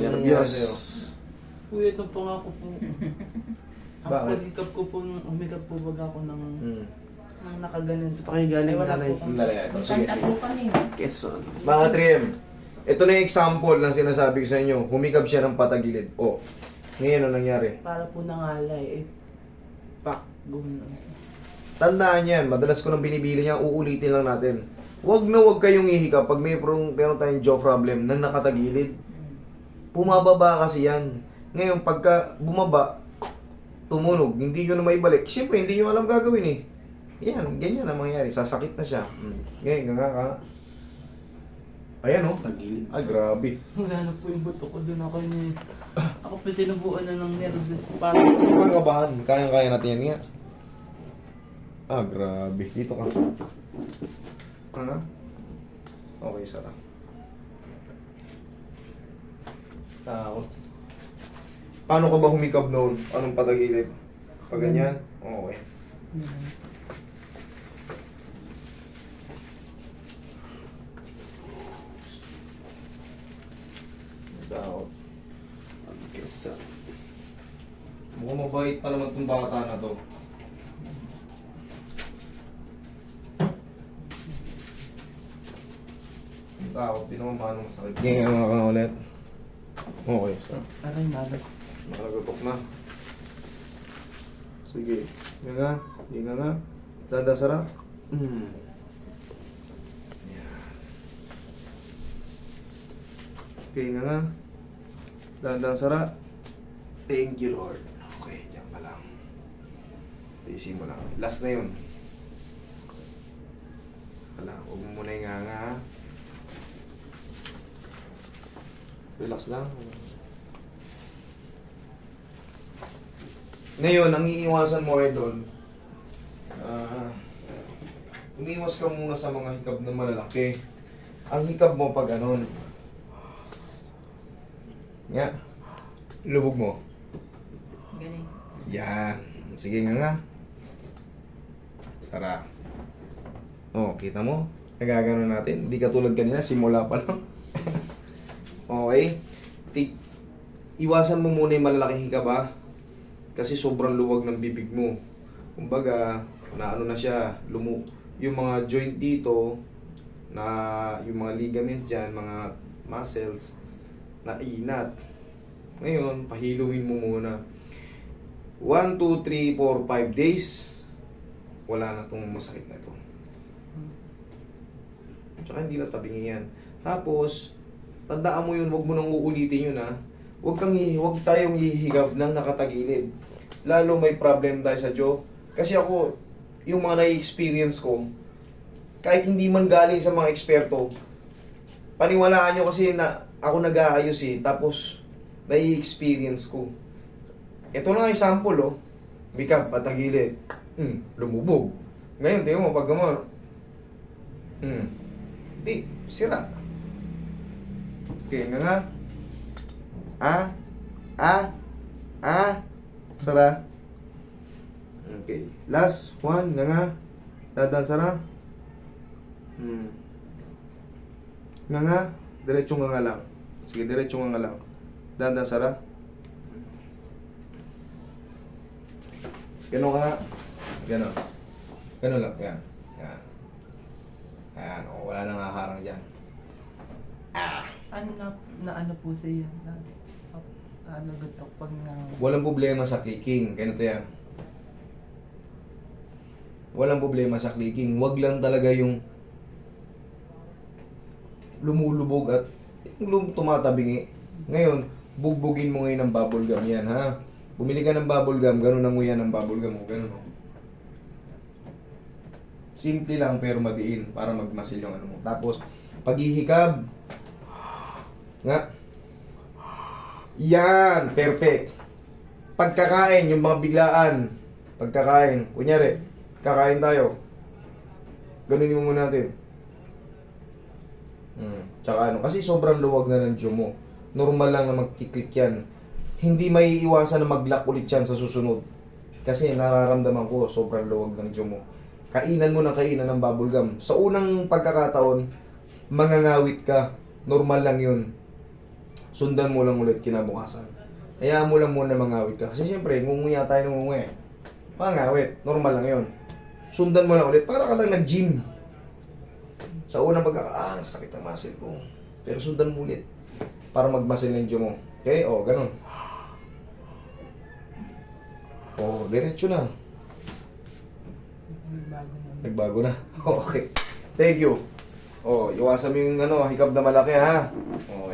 Nervyos. Kuya, ito po nga ako po. Ang Bakit? pag-ikap ko po, umikap po baga ako ng Hmm. nakaganan sa pakigaling. Ay, wala nanay. po. Dali, ito. Sige, Kanta sige. po kami. Quezon. Mga 3M, ito na yung example ng sinasabi ko sa inyo. Humikab siya ng patagilid. O, ngayon ano nangyari? Para po nangalay. Pak, gumano. Tandaan yan, madalas ko nang binibili niya, uulitin lang natin. Huwag na huwag kayong ihikab pag meron tayong jaw problem nang nakatagilid. Pumababa kasi yan. Ngayon, pagka bumaba, tumunog, hindi nyo na maibalik. Siyempre, hindi nyo alam gagawin eh. Yan, ganyan ang mangyayari. Sasakit na siya. Ngayon, nga. Ayan o. Tagilid. Ah, grabe. Wala na po yung buto ko doon ako niya. Ako po tinubuan na ng nervous. Parang Huwag kang kabahan. Kayang-kaya natin yan nga. Ah, grabe. Dito ka. Ha? Okay, Sarah. Takot. Paano ka ba humikab noon? Anong patagilid? Pag ganyan? Okay. Takot. Kesa. Mukhang mabait pa naman itong bata na to. Takot, di naman manong masakit. Ganyan nga ka ulit. Okay, so. aray malag. Nakagatok na. Sige. Nga nga. Nga nga. Dadasara. Yan. Okay, nga nga. Dandang sara. Thank you, Lord. Okay, dyan pa lang. Isin mo lang. Last na yun. Wala, huwag mo muna yung nga nga. Ha? Relax lang. Ngayon, ang iiwasan mo, idol, umiwas ka muna sa mga hikab na malalaki. Ang hikab mo pag ganon. Nga. Lubog mo. Galing. Yan. Sige nga nga. Sara. Oh, kita mo? Nagagano natin. Hindi katulad kanina, simula pa lang. Okay? Iwasan mo muna yung malalaking hikab ha. Kasi sobrang luwag ng bibig mo. Kumbaga, naano na siya, yung mga joint dito, na yung mga ligaments dyan, mga muscles, na inat. Ngayon, pahiluin mo muna. 1, 2, 3, 4, 5 days, wala na tong masakit na ito. Tsaka hindi na tabingi yan. Tapos, tandaan mo yun, huwag mo nang uulitin yun ha. Huwag tayong hihigab ng nakatagilid. Lalo may problem tayo sa jaw. Kasi ako, yung mga nai-experience ko, kahit hindi man galing sa mga eksperto, paniwalaan nyo kasi na ako nag-aayos eh, tapos nai-experience ko. Ito na nga example oh. Bikab, patagilid. Lumubog. Ngayon, tingnan mo, pag gamar. Di, sira. Okay, nga. Sara. Okay. Last one, nga. Dadan sara. Nga. Diretso nga lang. Sige, diretso nga lang. Dadan sara. Ganon ka nga. Ganon. Ganon lang. Yan. Yan. Ayan. O, wala nang haharang dyan. Ano ano po siya? Ano ba ito pag Walang problema sa clicking. Ganito yan. Walang problema sa clicking. Wag lang talaga yung lumulubog at yung tumatabingi. Ngayon, bugbugin mo ngayon ng bubble gum yan, ha? Bumili ka ng bubble gum, ganun ang nguya ng bubble gum mo, ganun, oh. Simple lang pero madiin para magmasil yung ano mo. Tapos, paghihikab, nga, yan, perfect. Pagkakain, yung mga biglaan, pagkakain, kunyari, kakain tayo, ganunin mo muna natin. Tsaka ano, kasi sobrang luwag na ng jaw mo. Normal lang na magkiklik yan. Hindi may iwasan na mag-lock ulit yan sa susunod. Kasi nararamdaman ko, sobrang luwag ng jaw mo. Kainan mo ng kainan ng bubblegum. Sa unang pagkakataon, mangangawit ka. Normal lang yun. Sundan mo lang ulit kinabukasan. Hayaan mo lang muna mangawit ka. Kasi siyempre, ngunguya tayo ng ngunguya. Mangawit. Normal lang yun. Sundan mo lang ulit. Para ka lang nag-gym. Sa unang sakit ang muscle ko. Pero sundan mo ulit. Para mag-muscle na yung jaw mo. Okay? O, ganun. O, diretso na. Nagbago na. Nagbago na. Okay. Thank you. O, iwasan mo yung hikab na malaki ha. O,